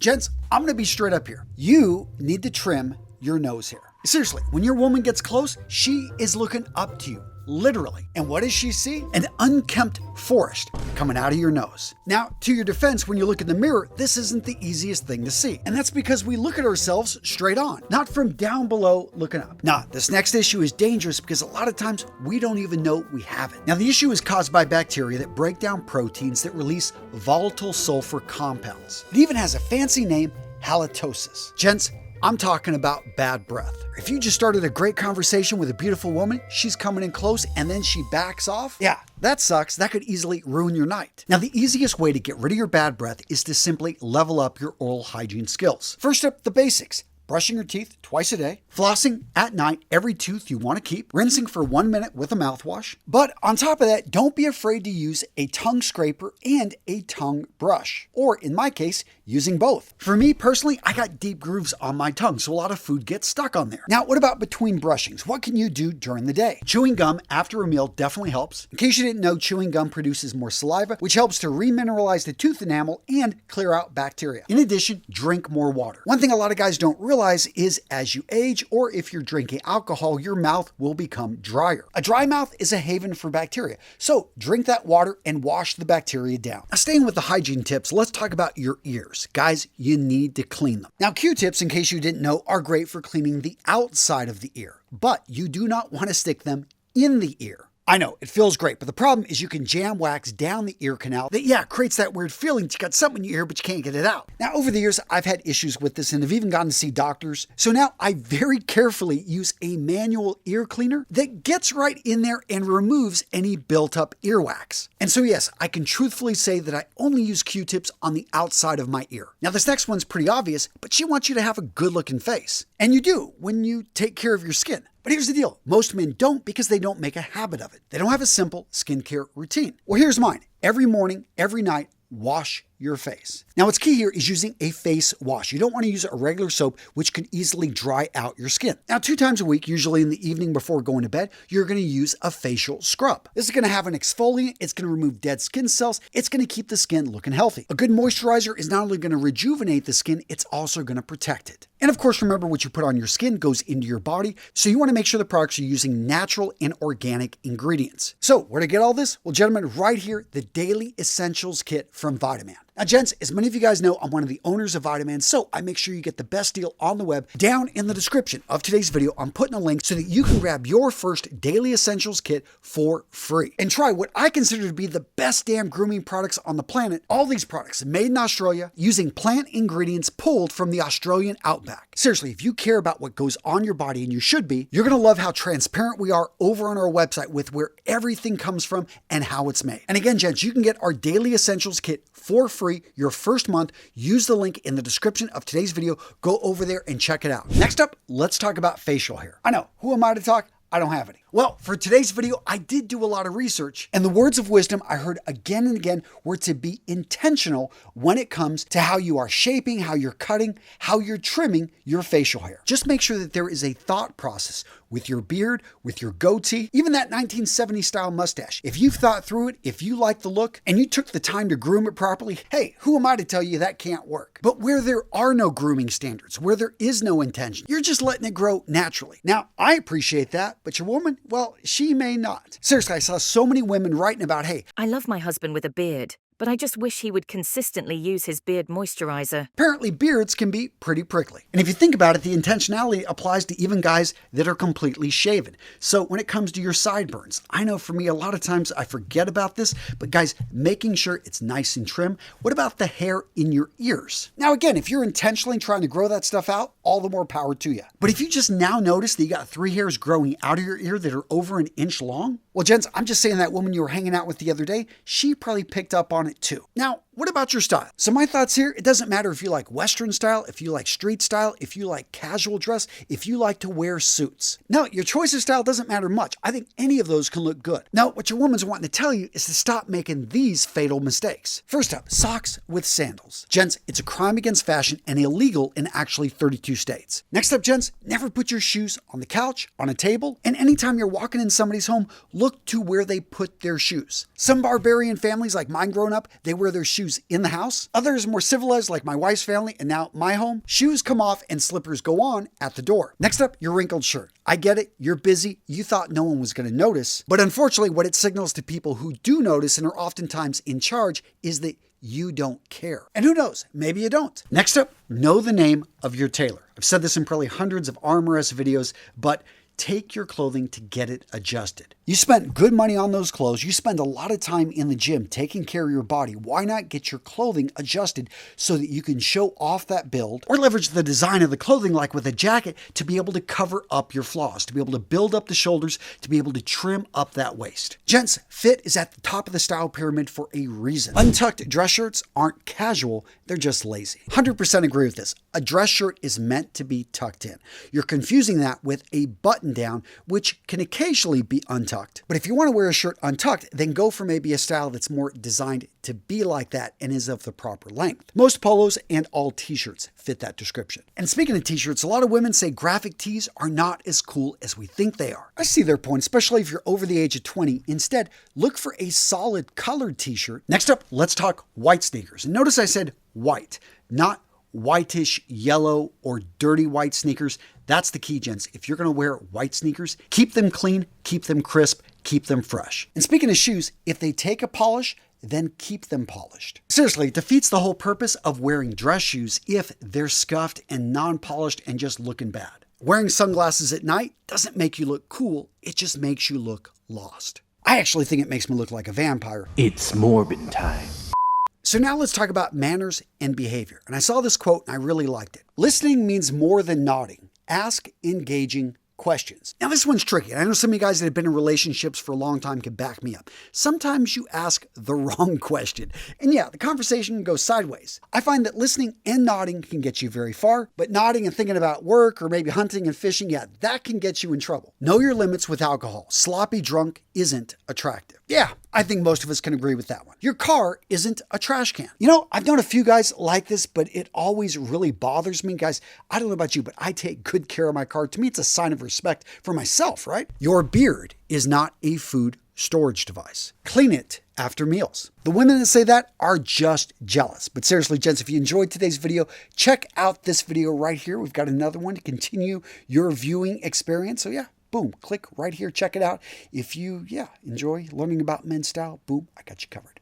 Gents, I'm gonna be straight up here. You need to trim your nose hair. Seriously, when your woman gets close, she is looking up to you. Literally. And what does she see? An unkempt forest coming out of your nose. Now, to your defense, when you look in the mirror, this isn't the easiest thing to see. And that's because we look at ourselves straight on, not from down below looking up. Now, this next issue is dangerous because a lot of times we don't even know we have it. Now, the issue is caused by bacteria that break down proteins that release volatile sulfur compounds. It even has a fancy name, halitosis. Gents, I'm talking about bad breath. If you just started a great conversation with a beautiful woman, she's coming in close and then she backs off, yeah, that sucks. That could easily ruin your night. Now, the easiest way to get rid of your bad breath is to simply level up your oral hygiene skills. First up, the basics. Brushing your teeth twice a day, flossing at night every tooth you want to keep, rinsing for 1 minute with a mouthwash. But on top of that, don't be afraid to use a tongue scraper and a tongue brush, or in my case, using both. For me personally, I got deep grooves on my tongue, so a lot of food gets stuck on there. Now, what about between brushings? What can you do during the day? Chewing gum after a meal definitely helps. In case you didn't know, chewing gum produces more saliva, which helps to remineralize the tooth enamel and clear out bacteria. In addition, drink more water. One thing a lot of guys don't realize is as you age, or if you're drinking alcohol, your mouth will become drier. A dry mouth is a haven for bacteria, so drink that water and wash the bacteria down. Now, staying with the hygiene tips, let's talk about your ears. Guys, you need to clean them. Now, Q-tips, in case you didn't know, are great for cleaning the outside of the ear, but you do not want to stick them in the ear. I know, it feels great, but the problem is you can jam wax down the ear canal that, yeah, creates that weird feeling. You got something in your ear, but you can't get it out. Now, over the years, I've had issues with this and have even gotten to see doctors. So now I very carefully use a manual ear cleaner that gets right in there and removes any built-up earwax. And so, yes, I can truthfully say that I only use Q-tips on the outside of my ear. Now, this next one's pretty obvious, but she wants you to have a good-looking face. And you do when you take care of your skin. But here's the deal. Most men don't because they don't make a habit of it. They don't have a simple skincare routine. Well, here's mine. Every morning, every night, wash your face. Now, what's key here is using a face wash. You don't want to use a regular soap, which can easily dry out your skin. Now, 2 times a week, usually in the evening before going to bed, you're going to use a facial scrub. This is going to have an exfoliant. It's going to remove dead skin cells. It's going to keep the skin looking healthy. A good moisturizer is not only going to rejuvenate the skin, it's also going to protect it. And of course, remember what you put on your skin goes into your body, so you want to make sure the products are using natural and organic ingredients. So, where to get all this? Well, gentlemen, right here, the Daily Essentials Kit from Vitaman. Now, gents, as many of you guys know, I'm one of the owners of Vitaman, so I make sure you get the best deal on the web. Down in the description of today's video, I'm putting a link so that you can grab your first Daily Essentials Kit for free. And try what I consider to be the best damn grooming products on the planet. All these products made in Australia using plant ingredients pulled from the Australian outback. Seriously, if you care about what goes on your body, and you should be, you're going to love how transparent we are over on our website with where everything comes from and how it's made. And again, gents, you can get our Daily Essentials Kit for free your first month. Use the link in the description of today's video. Go over there and check it out. Next up, let's talk about facial hair. I know, who am I to talk? I don't have any. Well, for today's video, I did do a lot of research, and the words of wisdom I heard again and again were to be intentional when it comes to how you are shaping, how you're cutting, how you're trimming your facial hair. Just make sure that there is a thought process with your beard, with your goatee, even that 1970s style mustache. If you've thought through it, if you like the look, and you took the time to groom it properly, hey, who am I to tell you that can't work? But where there are no grooming standards, where there is no intention, you're just letting it grow naturally. Now, I appreciate that, but your woman, well, she may not. Seriously, I saw so many women writing about, hey, I love my husband with a beard, but I just wish he would consistently use his beard moisturizer. Apparently, beards can be pretty prickly. And if you think about it, the intentionality applies to even guys that are completely shaven. So when it comes to your sideburns, I know for me, a lot of times I forget about this, but guys, making sure it's nice and trim. What about the hair in your ears? Now, again, if you're intentionally trying to grow that stuff out, all the more power to you. But if you just now notice that you got 3 hairs growing out of your ear that are over an inch long, well, gents, I'm just saying that woman you were hanging out with the other day, she probably picked up on it too. Now, what about your style? So my thoughts here, it doesn't matter if you like Western style, if you like street style, if you like casual dress, if you like to wear suits. No, your choice of style doesn't matter much. I think any of those can look good. Now, what your woman's wanting to tell you is to stop making these fatal mistakes. First up, socks with sandals. Gents, it's a crime against fashion and illegal in actually 32 states. Next up, gents, never put your shoes on the couch, on a table, and anytime you're walking in somebody's home, look to where they put their shoes. Some barbarian families like mine growing up, they wear their shoes shoes in the house. Others more civilized, like my wife's family, and now my home. Shoes come off and slippers go on at the door. Next up, your wrinkled shirt. I get it, you're busy, you thought no one was going to notice, but unfortunately what it signals to people who do notice and are oftentimes in charge is that you don't care. And who knows, maybe you don't. Next up, know the name of your tailor. I've said this in probably hundreds of Armorist videos, but take your clothing to get it adjusted. You spent good money on those clothes. You spend a lot of time in the gym taking care of your body. Why not get your clothing adjusted so that you can show off that build or leverage the design of the clothing, like with a jacket, to be able to cover up your flaws, to be able to build up the shoulders, to be able to trim up that waist. Gents, fit is at the top of the style pyramid for a reason. Untucked dress shirts aren't casual, they're just lazy. 100% agree with this. A dress shirt is meant to be tucked in. You're confusing that with a button down, which can occasionally be untucked. But if you want to wear a shirt untucked, then go for maybe a style that's more designed to be like that and is of the proper length. Most polos and all t-shirts fit that description. And speaking of t-shirts, a lot of women say graphic tees are not as cool as we think they are. I see their point, especially if you're over the age of 20. Instead, look for a solid colored t-shirt. Next up, let's talk white sneakers. And notice I said white, not whitish yellow or dirty white sneakers. That's the key, gents. If you're going to wear white sneakers, keep them clean, keep them crisp, keep them fresh. And speaking of shoes, if they take a polish, then keep them polished. Seriously, it defeats the whole purpose of wearing dress shoes if they're scuffed and non-polished and just looking bad. Wearing sunglasses at night doesn't make you look cool. It just makes you look lost. I actually think it makes me look like a vampire. It's morbid time. So now let's talk about manners and behavior. And I saw this quote and I really liked it. Listening means more than nodding. Ask engaging questions. Now this one's tricky. I know some of you guys that have been in relationships for a long time can back me up. Sometimes you ask the wrong question. And yeah, the conversation can go sideways. I find that listening and nodding can get you very far, but nodding and thinking about work or maybe hunting and fishing, yeah, that can get you in trouble. Know your limits with alcohol. Sloppy drunk isn't attractive. Yeah, I think most of us can agree with that one. Your car isn't a trash can. You know, I've known a few guys like this, but it always really bothers me. Guys, I don't know about you, but I take good care of my car. To me, it's a sign of respect for myself, right? Your beard is not a food storage device. Clean it after meals. The women that say that are just jealous. But seriously, gents, if you enjoyed today's video, check out this video right here. We've got another one to continue your viewing experience. So yeah, boom, click right here, check it out. If you, enjoy learning about men's style, boom, I got you covered.